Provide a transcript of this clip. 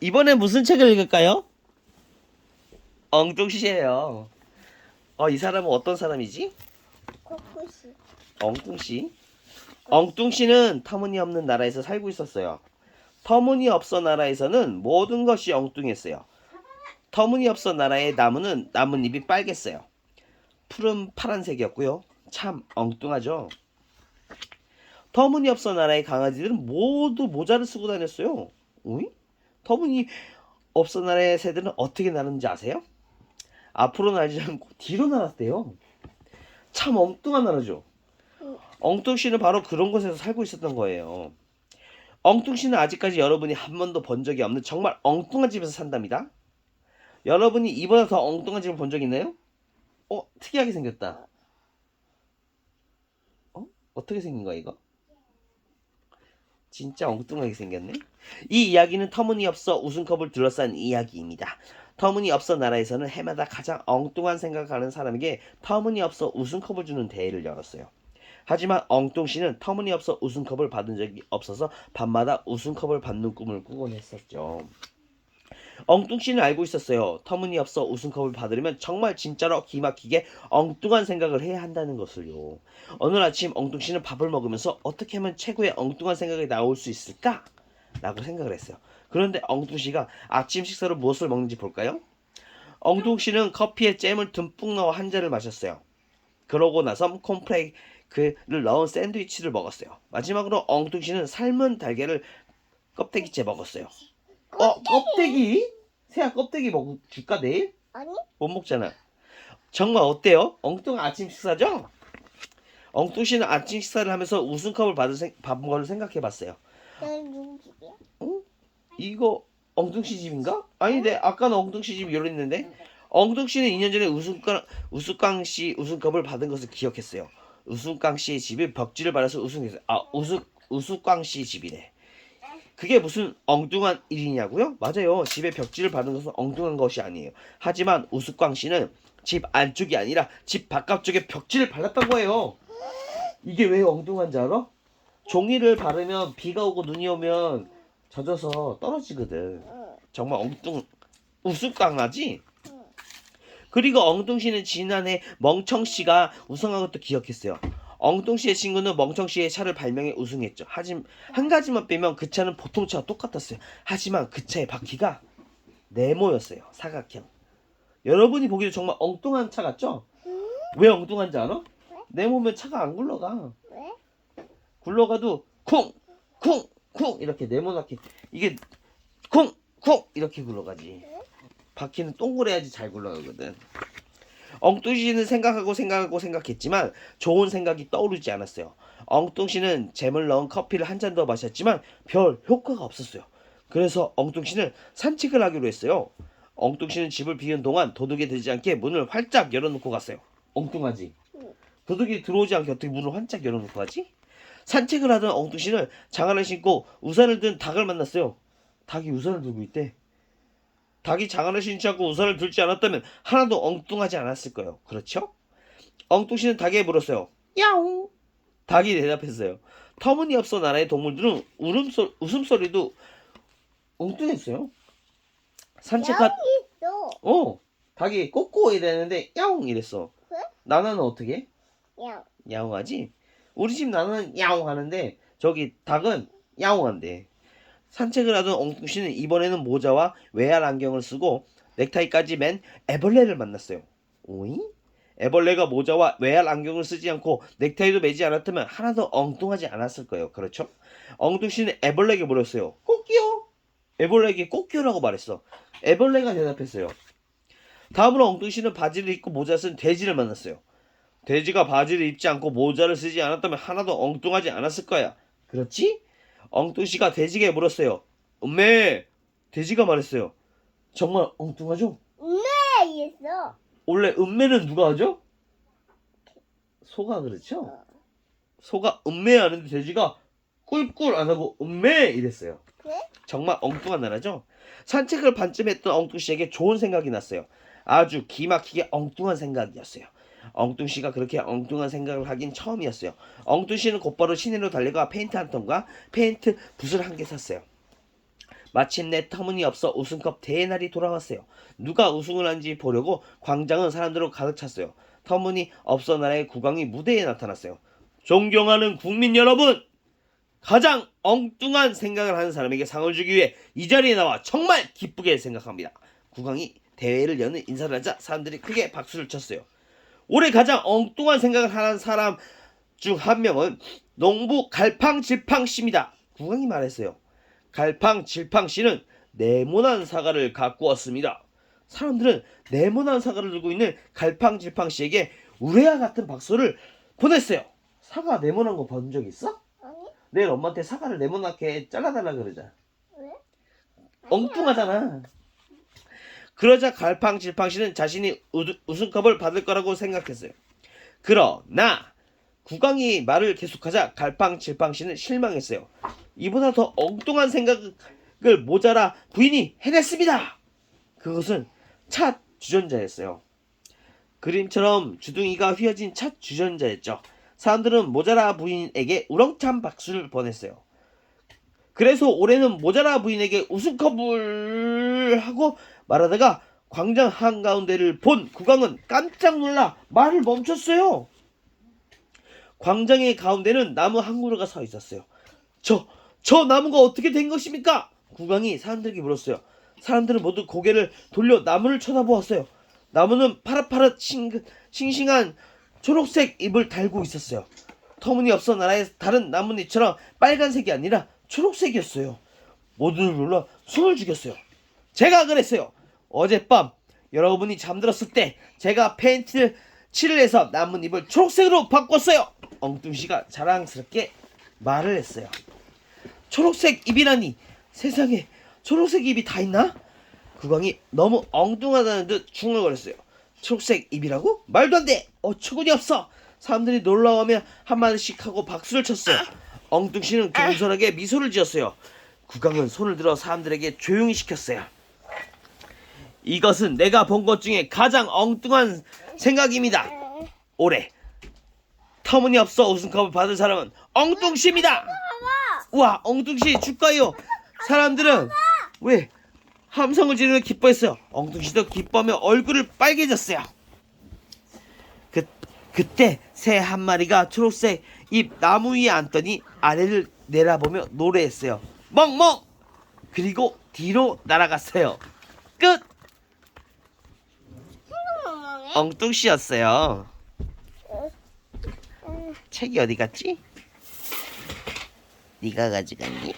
이번에 무슨 책을 읽을까요? 엉뚱씨예요. 이 사람은 어떤 사람이지? 코코시. 엉뚱씨. 엉뚱씨는 터무니없는 나라에서 살고 있었어요. 터무니없어 나라에서는 모든 것이 엉뚱했어요. 터무니없어 나라의 나무는 나뭇잎이 빨갰어요. 풀은 파란색이었고요. 참 엉뚱하죠. 터무니없어 나라의 강아지들은 모두 모자를 쓰고 다녔어요. 오이? 터무니없어 나라의 새들은 어떻게 나는지 아세요? 앞으로 날지 않고 뒤로 날았대요. 참 엉뚱한 나라죠. 엉뚱씨는 바로 그런 곳에서 살고 있었던 거예요. 엉뚱씨는 아직까지 여러분이 한 번도 본 적이 없는 정말 엉뚱한 집에서 산답니다. 여러분이 이보다 더 엉뚱한 집을 본 적 있나요? 특이하게 생겼다. 어떻게 생긴 거야 이거? 진짜 엉뚱하게 생겼네. 이 이야기는 터무니없어 웃음컵을 둘러싼 이야기입니다. 터무니없어 나라에서는 해마다 가장 엉뚱한 생각을 하는 사람에게 터무니없어 웃음컵을 주는 대회를 열었어요. 하지만 엉뚱씨는 터무니없어 웃음컵을 받은 적이 없어서 밤마다 웃음컵을 받는 꿈을 꾸곤 했었죠. 엉뚱씨는 알고 있었어요. 터무니없어 웃음컵을 받으려면 정말 진짜로 기막히게 엉뚱한 생각을 해야 한다는 것을요. 어느 아침 엉뚱씨는 밥을 먹으면서 어떻게 하면 최고의 엉뚱한 생각이 나올 수 있을까? 라고 생각을 했어요. 그런데 엉뚱씨가 아침 식사로 무엇을 먹는지 볼까요? 엉뚱씨는 커피에 잼을 듬뿍 넣어 한 잔을 마셨어요. 그러고 나서 콘프레이크를 넣은 샌드위치를 먹었어요. 마지막으로 엉뚱씨는 삶은 달걀을 껍데기째 먹었어요. 껍데기? 새야 껍데기 줄까 내일? 아니? 못 먹잖아. 정말 어때요? 엉뚱한 아침 식사죠? 엉뚱씨는 아침 식사를 하면서 웃음컵을 받은 거를 생각해봤어요. 여기 누구 집이야? 이거 엉뚱씨 집인가? 아닌데 아까는 엉뚱씨 집이 여기 있는데. 엉뚱씨는 2년 전에 우스꽝씨 웃음컵을 받은 것을 기억했어요. 우스꽝씨의 집이 벽지를 받아서 우승했어요. 우스꽝씨 집이네. 그게 무슨 엉뚱한 일이냐고요? 맞아요. 집에 벽지를 받은 것은 엉뚱한 것이 아니에요. 하지만 우스꽝 씨는 집 안쪽이 아니라 집 바깥쪽에 벽지를 발랐던 거예요. 이게 왜 엉뚱한지 알아? 종이를 바르면 비가 오고 눈이 오면 젖어서 떨어지거든. 정말 우스꽝하지? 그리고 엉뚱씨는 지난해 멍청씨가 우승한 것도 기억했어요. 엉뚱씨의 친구는 멍청씨의 차를 발명해 우승했죠. 하지만 한 가지만 빼면 그 차는 보통 차와 똑같았어요. 하지만 그 차의 바퀴가 네모였어요. 사각형. 여러분이 보기에도 정말 엉뚱한 차 같죠? 왜 엉뚱한지 알아? 네모면 차가 안 굴러가. 왜? 굴러가도 쿵! 쿵! 쿵! 이렇게 네모나게 이게 쿵! 쿵! 이렇게 굴러가지. 바퀴는 동그래야지 잘 굴러가거든. 엉뚱씨는 생각했지만 좋은 생각이 떠오르지 않았어요. 엉뚱씨는 잼을 넣은 커피를 한 잔 더 마셨지만 별 효과가 없었어요. 그래서 엉뚱씨는 산책을 하기로 했어요. 엉뚱씨는 집을 비운 동안 도둑이 들지 않게 문을 활짝 열어놓고 갔어요. 엉뚱하지? 도둑이 들어오지 않게 어떻게 문을 활짝 열어놓고 가지? 산책을 하던 엉뚱씨는 장화를 신고 우산을 든 닭을 만났어요. 닭이 우산을 들고 있대. 닭이 장화를 신지 않고 우산을 들지 않았다면 하나도 엉뚱하지 않았을 거예요. 그렇죠? 엉뚱씨는 닭에게 물었어요. 야옹. 닭이 대답했어요. 터무니없어 나라의 동물들은 웃음소리도 엉뚱했어요. 산책하 있어. 닭이 꼬꼬 이랬는데 야옹 이랬어. 그래? 나나는 어떻게? 야. 야옹하지? 우리 집 나나는 야옹 하는데 저기 닭은 야옹한대. 산책을 하던 엉뚱씨는 이번에는 모자와 외알 안경을 쓰고 넥타이까지 맨 애벌레를 만났어요. 오잉? 애벌레가 모자와 외알 안경을 쓰지 않고 넥타이도 매지 않았다면 하나도 엉뚱하지 않았을 거예요. 그렇죠? 엉뚱씨는 애벌레에게 물었어요. 꽃기요? 애벌레에게 꽃기요라고 말했어. 애벌레가 대답했어요. 다음으로 엉뚱씨는 바지를 입고 모자 쓴 돼지를 만났어요. 돼지가 바지를 입지 않고 모자를 쓰지 않았다면 하나도 엉뚱하지 않았을 거야. 그렇지? 엉뚱씨가 돼지에게 물었어요. 음메. 돼지가 말했어요. 정말 엉뚱하죠? 네, 있어. 원래 음메는 누가 하죠? 소가 그렇죠? 소가 음메 하는데 돼지가 꿀꿀 안 하고 음메 이랬어요. 그래? 정말 엉뚱한 나라죠? 산책을 반쯤 했던 엉뚱씨에게 좋은 생각이 났어요. 아주 기막히게 엉뚱한 생각이었어요. 엉뚱씨가 그렇게 엉뚱한 생각을 하긴 처음이었어요. 엉뚱씨는 곧바로 시내로 달려가 페인트 한 통과 페인트 붓을 한 개 샀어요. 마침내 터무니없어 우승컵 대회 날이 돌아왔어요. 누가 우승을 한지 보려고 광장은 사람들로 가득 찼어요. 터무니없어 나라의 국왕이 무대에 나타났어요. 존경하는 국민 여러분! 가장 엉뚱한 생각을 하는 사람에게 상을 주기 위해 이 자리에 나와 정말 기쁘게 생각합니다. 국왕이 대회를 여는 인사를 하자 사람들이 크게 박수를 쳤어요. 올해 가장 엉뚱한 생각을 하는 사람 중 한 명은 농부 갈팡질팡 씨입니다. 국왕이 말했어요. 갈팡질팡 씨는 네모난 사과를 갖고 왔습니다. 사람들은 네모난 사과를 들고 있는 갈팡질팡 씨에게 우레와 같은 박수를 보냈어요. 사과 네모난 거 본 적 있어? 아니? 내일 엄마한테 사과를 네모나게 잘라달라 그러자. 왜? 엉뚱하잖아. 그러자 갈팡질팡 씨는 자신이 우승컵을 받을 거라고 생각했어요. 그러나 국왕이 말을 계속하자 갈팡질팡 씨는 실망했어요. 이보다 더 엉뚱한 생각을 모자라 부인이 해냈습니다. 그것은 차 주전자였어요. 그림처럼 주둥이가 휘어진 차 주전자였죠. 사람들은 모자라 부인에게 우렁찬 박수를 보냈어요. 그래서 올해는 모자라 부인에게 우승컵을 하고 말하다가 광장 한가운데를 본 국왕은 깜짝 놀라 말을 멈췄어요. 광장의 가운데는 나무 한 그루가 서 있었어요. 저 나무가 어떻게 된 것입니까? 국왕이 사람들에게 물었어요. 사람들은 모두 고개를 돌려 나무를 쳐다보았어요. 나무는 파릇파릇 싱싱한 초록색 잎을 달고 있었어요. 터무니없어 나라의 다른 나뭇잎처럼 빨간색이 아니라 초록색이었어요. 모두들 놀라 숨을 죽였어요. 제가 그랬어요. 어젯밤 여러분이 잠들었을 때 제가 페인트를 칠을 해서 나뭇잎을 초록색으로 바꿨어요. 엉뚱씨가 자랑스럽게 말을 했어요. 초록색 잎이라니, 세상에 초록색 잎이 다 있나? 국왕이 너무 엉뚱하다는 듯 중얼거렸어요. 초록색 잎이라고? 말도 안 돼! 어처구니 없어! 사람들이 놀라워하며 한마디씩 하고 박수를 쳤어요. 엉뚱씨는 경솔하게 미소를 지었어요. 국왕은 손을 들어 사람들에게 조용히 시켰어요. 이것은 내가 본 것 중에 가장 엉뚱한 생각입니다. 올해 터무니없어 우승컵을 받은 사람은 엉뚱씨입니다. 우와, 엉뚱씨 축하해요. 사람들은 왜 함성을 지르며 기뻐했어요. 엉뚱씨도 기뻐하며 얼굴을 빨개졌어요. 그때 새 한 마리가 초록색 잎 나무 위에 앉더니 아래를 내려보며 노래했어요. 멍멍! 그리고 뒤로 날아갔어요. 끝! 엉뚱씨였어요. 책이 어디 갔지? 네가 가져갔니?